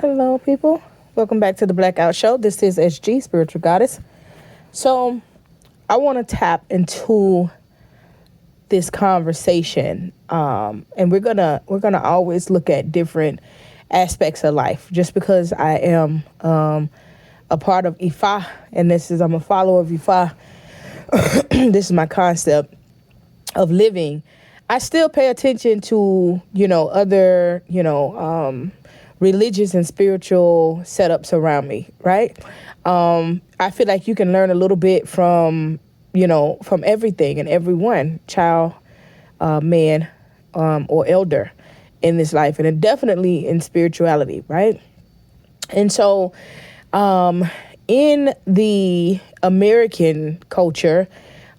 Hello, people. Welcome back to the Blackout Show. This is SG, Spiritual Goddess. So, I want to tap into this conversation, and we're gonna always look at different aspects of life. Just because I am a part of Ifa, and I'm a follower of Ifa. This is my concept of living. I still pay attention to other religious and spiritual setups around me, right? I feel like you can learn a little bit from everything and everyone, child, man, or elder in this life, and definitely in spirituality, right? And so, in the American culture,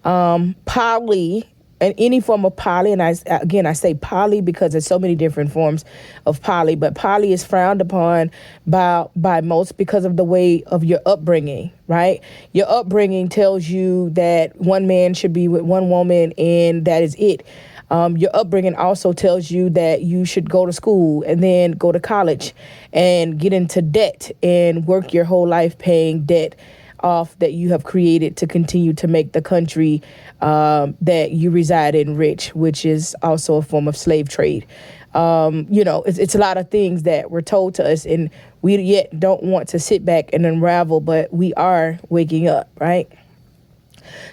poly and any form of poly, and I say poly because there's so many different forms of poly, but poly is frowned upon by most because of the way of your upbringing, right? Your upbringing tells you that one man should be with one woman and that is it. Your upbringing also tells you that you should go to school and then go to college and get into debt and work your whole life paying debt off that you have created to continue to make the country that you reside in rich, which is also a form of slave trade. It's a lot of things that were told to us, and we yet don't want to sit back and unravel, but we are waking up, right?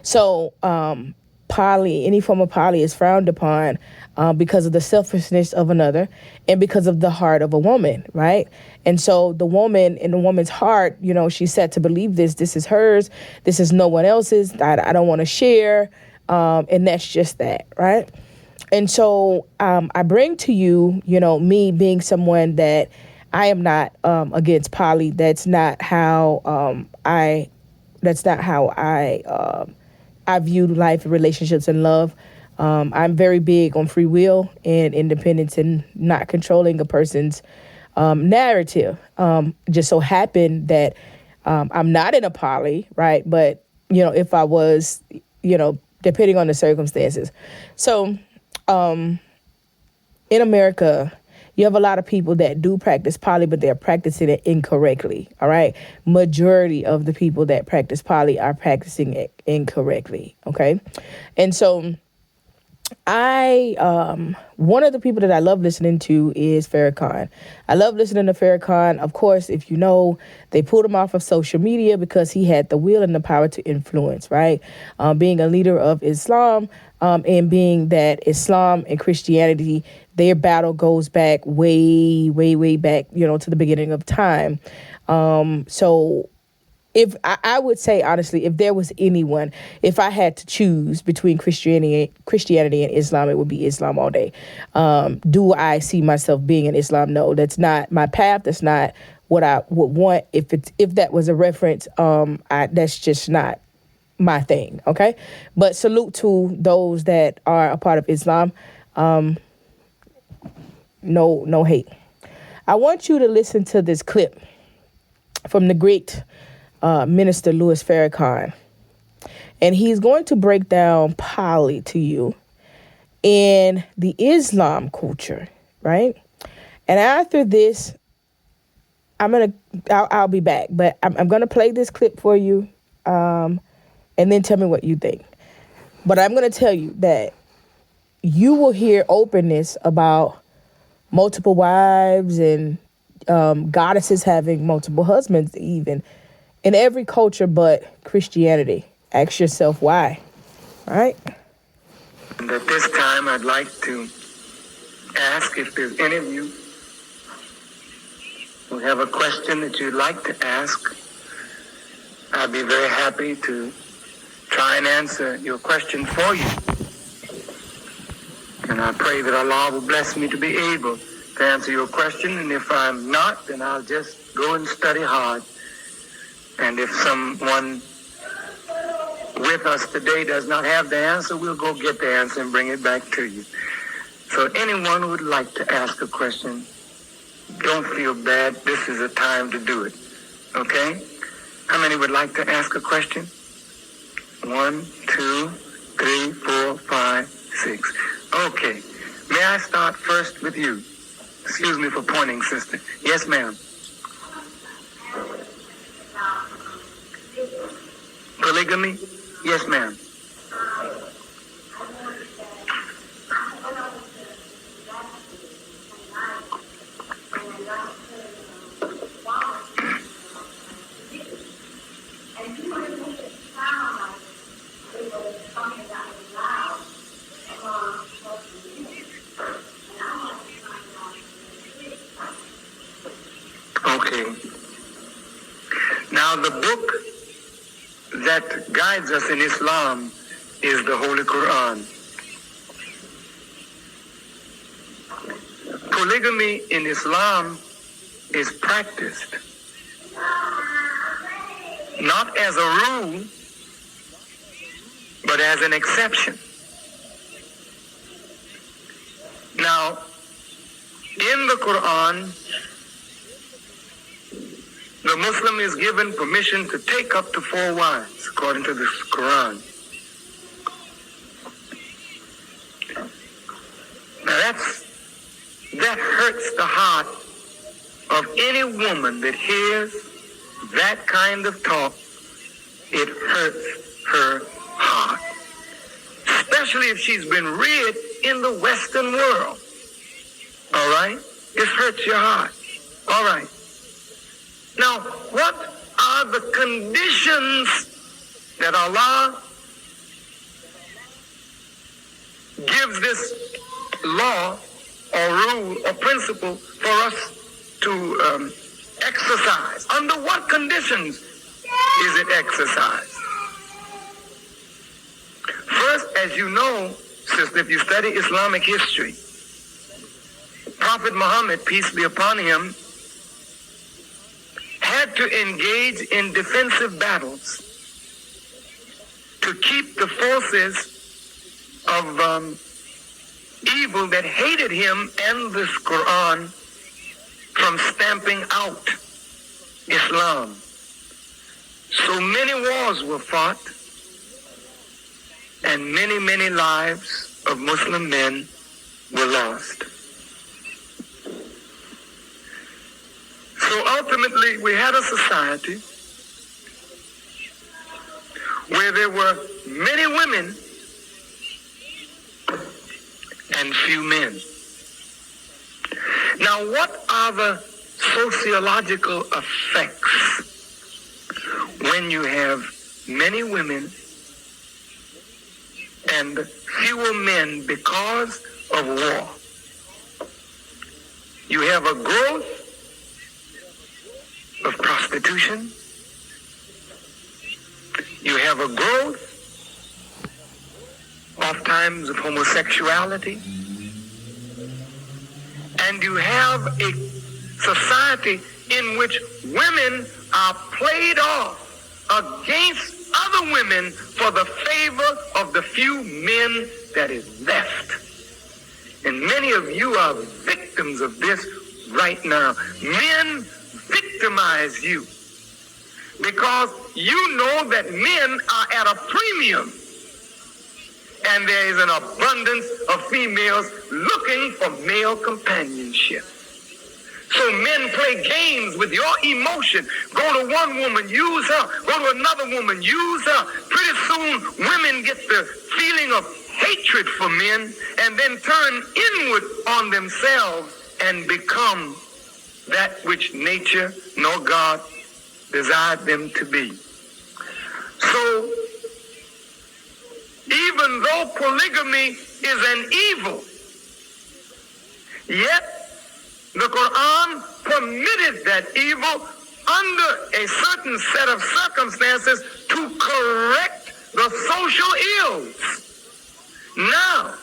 So, any form of poly is frowned upon because of the selfishness of another and because of the heart of a woman, right? And so the woman, in the woman's heart, she's set to believe this is hers, this is no one else's, I don't want to share, and that's just that, right? And so I bring to you, me being someone that I am not against poly. That's not how I view life, relationships, and love. I'm very big on free will and independence and not controlling a person's narrative. Just so happened that I'm not in a poly, right? But, if I was, depending on the circumstances. So in America, you have a lot of people that do practice poly, but they're practicing it incorrectly, all right? Majority of the people that practice poly are practicing it incorrectly, okay? And so one of the people that I love listening to is FARRAKHAN. I love listening to FARRAKHAN. Of course, if you know, they pulled him off of social media because he had the will and the power to influence, right? Being a leader of Islam, and being that Islam and Christianity, their battle goes back way, way, way back, to the beginning of time. So if I would say, honestly, if there was anyone, if I had to choose between Christianity and Islam, it would be Islam all day. Do I see myself being in Islam? No, that's not my path. That's not what I would want. If that was a reference, that's just not my thing. Okay. But salute to those that are a part of Islam. No hate. I want you to listen to this clip from the great Minister Louis Farrakhan, and he's going to break down poly to you in the Islam culture, right? And after this, I'll be back, but I'm gonna play this clip for you, and then tell me what you think. But I'm gonna tell you that you will hear openness about multiple wives and goddesses having multiple husbands, even in every culture but Christianity. Ask yourself why, right? And at this time, I'd like to ask if there's any of you who have a question that you'd like to ask. I'd be very happy to try and answer your question for you. And I pray that Allah will bless me to be able to answer your question. And if I'm not, then I'll just go and study hard. And if someone with us today does not have the answer, we'll go get the answer and bring it back to you. So anyone who would like to ask a question, don't feel bad. This is a time to do it. Okay? How many would like to ask a question? 1, 2, 3, 4, 5, 6. Okay. May I start first with you? Excuse me for pointing, sister. Yes, ma'am. polygamy? Yes, ma'am. Okay. Now the book that guides us in Islam is the Holy Quran. Polygamy in Islam is practiced not as a rule, but as an exception. Now, in the Quran, the Muslim is given permission to take up to 4 wives, according to the Quran. Now that hurts the heart of any woman that hears that kind of talk. It hurts her heart, especially if she's been reared in the Western world. All right? It hurts your heart. All right. Now, what are the conditions that Allah gives this law or rule or principle for us to exercise? Under what conditions is it exercised? First, as you know, sister, if you study Islamic history, Prophet Muhammad, peace be upon him, had to engage in defensive battles to keep the forces of evil that hated him and this Quran from stamping out Islam. So many wars were fought, and many, many lives of Muslim men were lost. So ultimately, we had a society where there were many women and few men. Now, what are the sociological effects when you have many women and fewer men because of war? You have a growth of prostitution. You have a growth, oftentimes, of homosexuality. And you have a society in which women are played off against other women for the favor of the few men that is left. And many of you are victims of this right now. Men victimize you because you know that men are at a premium, and there is an abundance of females looking for male companionship. So men play games with your emotion. Go to one woman, use her. Go to another woman, use her. Pretty soon, women get the feeling of hatred for men and then turn inward on themselves and become that which nature nor God desired them to be. So, even though polygamy is an evil, yet the Quran permitted that evil under a certain set of circumstances to correct the social ills. Now,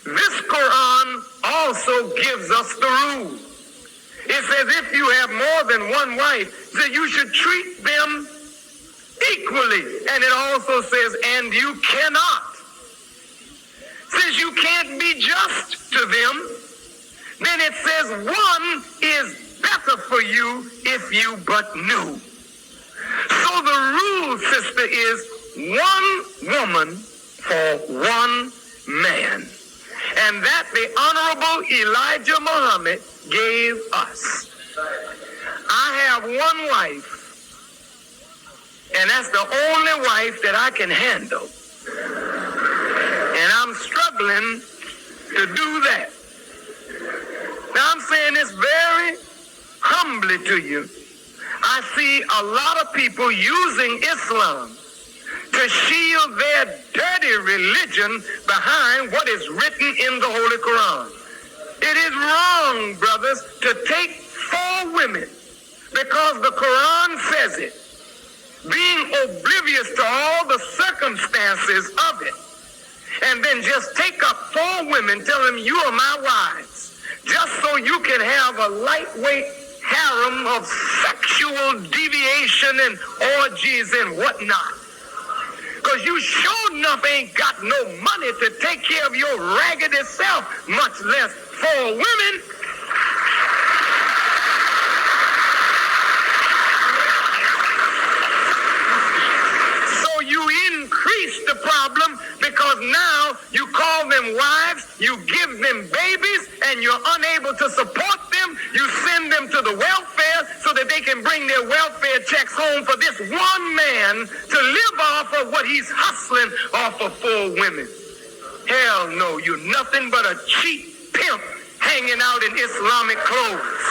this Quran also gives us the rule. It says if you have more than one wife, that you should treat them equally. And it also says, and you cannot. Since you can't be just to them, then it says one is better for you if you but knew. So the rule, sister, is one woman for one man. And that the Honorable Elijah Muhammad gave us. I have one wife And that's the only wife that I can handle. And I'm struggling to do that. Now I'm saying this very humbly to you. I see a lot of people using Islam to shield their dirty religion behind what is written in the Holy Quran. It is wrong, brothers, to take 4 women because the Quran says it, being oblivious to all the circumstances of it, and then just take up 4 women, tell them you are my wives, just so you can have a lightweight harem of sexual deviation and orgies and whatnot. Because you sure enough ain't got no money to take care of your raggedy self, much less 4 women. So you increase the problem because now you call them wives, you give them babies, and you're unable to support them. You send them to the welfare so that they can bring their welfare checks home for this one man to live off of what he's hustling off of 4 women. Hell no, you're nothing but a cheap pimp hanging out in Islamic clothes.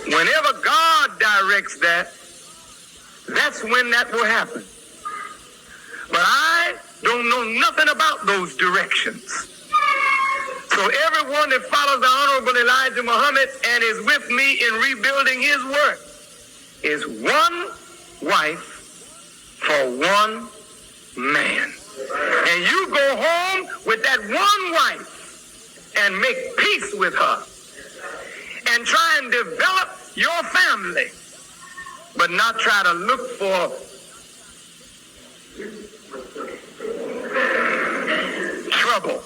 Whenever God directs that, that's when that will happen. But I don't know nothing about those directions. So everyone that follows the Honorable Elijah Muhammad and is with me in rebuilding his work is one wife for one man. And you go home with that one wife and make peace with her and try and develop your family, but not try to look for trouble.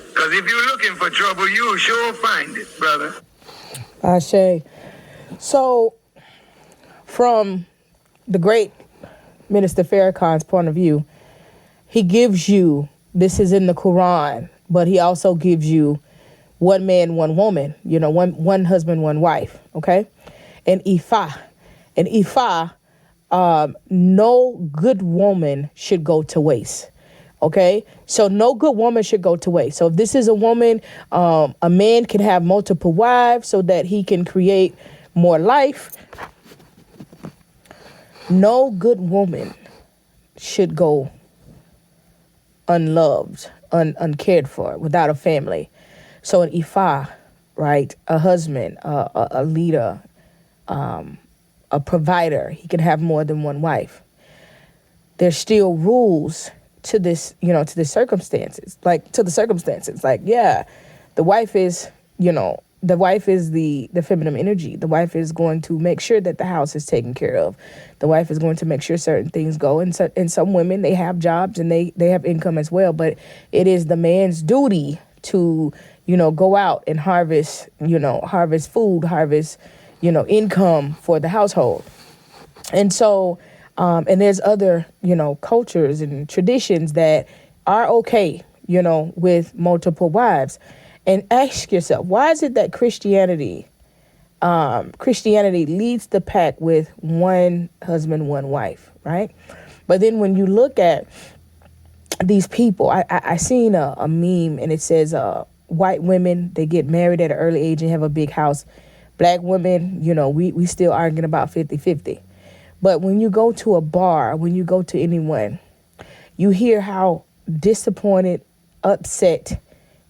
Because if you're looking for trouble, you'll sure find it, brother. Ashe. So, from the great Minister Farrakhan's point of view, he gives you, this is in the Quran, but he also gives you one man, one woman, one husband, one wife, okay? And Ifa. And Ifa, no good woman should go to waste, okay? So no good woman should go to waste. So if this is a woman, a man can have multiple wives so that he can create more life. No good woman should go unloved, uncared for, without a family. So an Ifa, right, a husband, a leader, a provider, he can have more than one wife. There's still rules to this, to the circumstances. Like, yeah, the wife is, the wife is the feminine energy. The wife is going to make sure that the house is taken care of. The wife is going to make sure certain things go. And some women, they have jobs and they have income as well. But it is the man's duty to, go out and harvest food, harvest, income for the household. And so, and there's other, cultures and traditions that are okay, with multiple wives. And ask yourself, why is it that Christianity leads the pack with one husband, one wife, right? But then when you look at these people, I seen a meme and it says, white women, they get married at an early age and have a big house. Black women, we still arguing about 50-50. But when you go to a bar, when you go to anyone, you hear how disappointed, upset,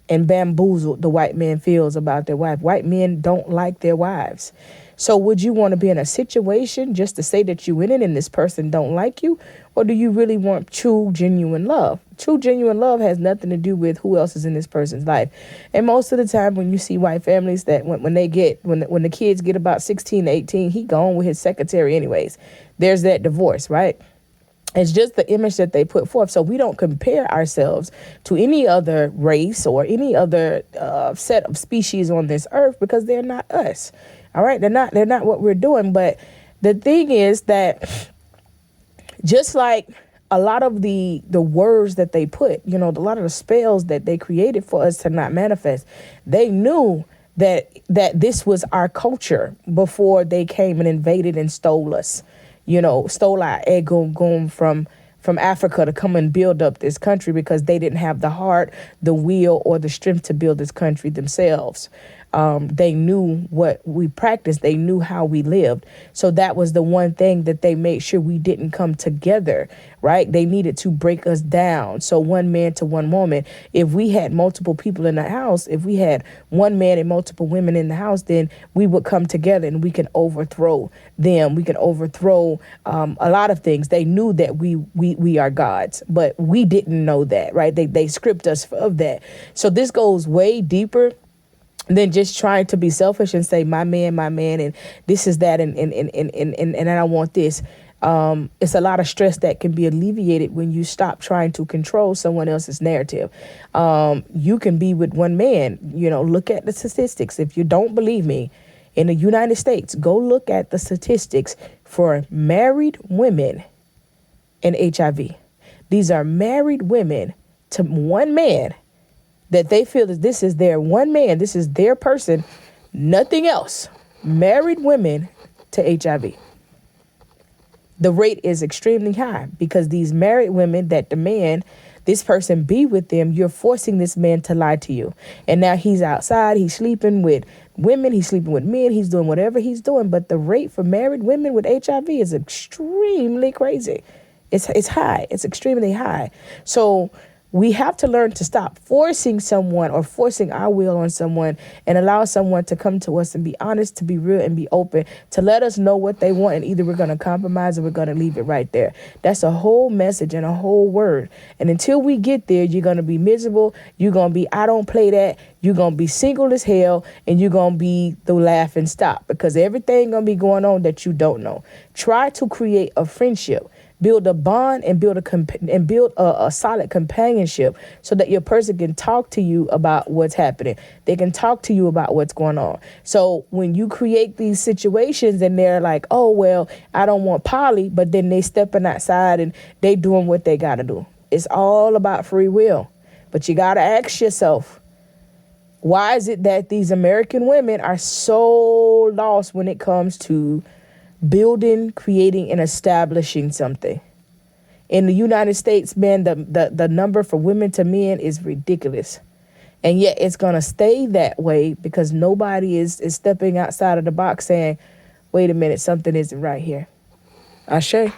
and bamboozled the white man feels about their wife. White men don't like their wives. So would you want to be in a situation just to say that you in it and this person don't like you? Or do you really want true, genuine love? True, genuine love has nothing to do with who else is in this person's life. And most of the time when you see white families that when the kids get about 16 to 18, he gone with his secretary anyways. There's that divorce, right? It's just the image that they put forth. So we don't compare ourselves to any other race or any other set of species on this earth because they're not us. All right, they're not what we're doing. But the thing is that just like a lot of the words that they put, a lot of the spells that they created for us to not manifest, they knew that this was our culture before they came and invaded and stole us, stole our ego from Africa to come and build up this country, because they didn't have the heart, the will, or the strength to build this country themselves. They knew what we practiced. They knew how we lived. So that was the one thing that they made sure we didn't come together, right? They needed to break us down. So one man to one woman, if we had multiple people in the house, if we had one man and multiple women in the house, then we would come together and we can overthrow them. We can overthrow a lot of things. They knew that we are gods, but we didn't know that, right? They script us of that. So this goes way deeper than just trying to be selfish and say my man, and this is that, and I want this. It's a lot of stress that can be alleviated when you stop trying to control someone else's narrative. You can be with one man. Look at the statistics. If you don't believe me, in the United States, go look at the statistics for married women and HIV. These are married women to one man, that they feel that this is their one man, this is their person, nothing else. Married women to HIV. The rate is extremely high, because these married women that demand this person be with them, you're forcing this man to lie to you. And now he's outside, he's sleeping with women, he's sleeping with men, he's doing whatever he's doing. But the rate for married women with HIV is extremely crazy. It's high. It's extremely high. So we have to learn to stop forcing someone or forcing our will on someone, and allow someone to come to us and be honest, to be real and be open, to let us know what they want. And either we're going to compromise or we're going to leave it right there. That's a whole message and a whole word. And until we get there, you're going to be miserable. You're going to be, I don't play that. You're going to be single as hell, and you're going to be the laugh and stop, because everything going to be going on that you don't know. Try to create a friendship. Build a bond and build a solid companionship, so that your person can talk to you about what's happening. They can talk to you about what's going on. So when you create these situations and they're like, oh, well, I don't want poly, but then they stepping outside and they doing what they got to do. It's all about free will. But you got to ask yourself, why is it that these American women are so lost when it comes to building, creating, and establishing something? In the United States, man, the number for women to men is ridiculous. And yet it's going to stay that way, because nobody is stepping outside of the box saying, wait a minute, something isn't right here. Ashe.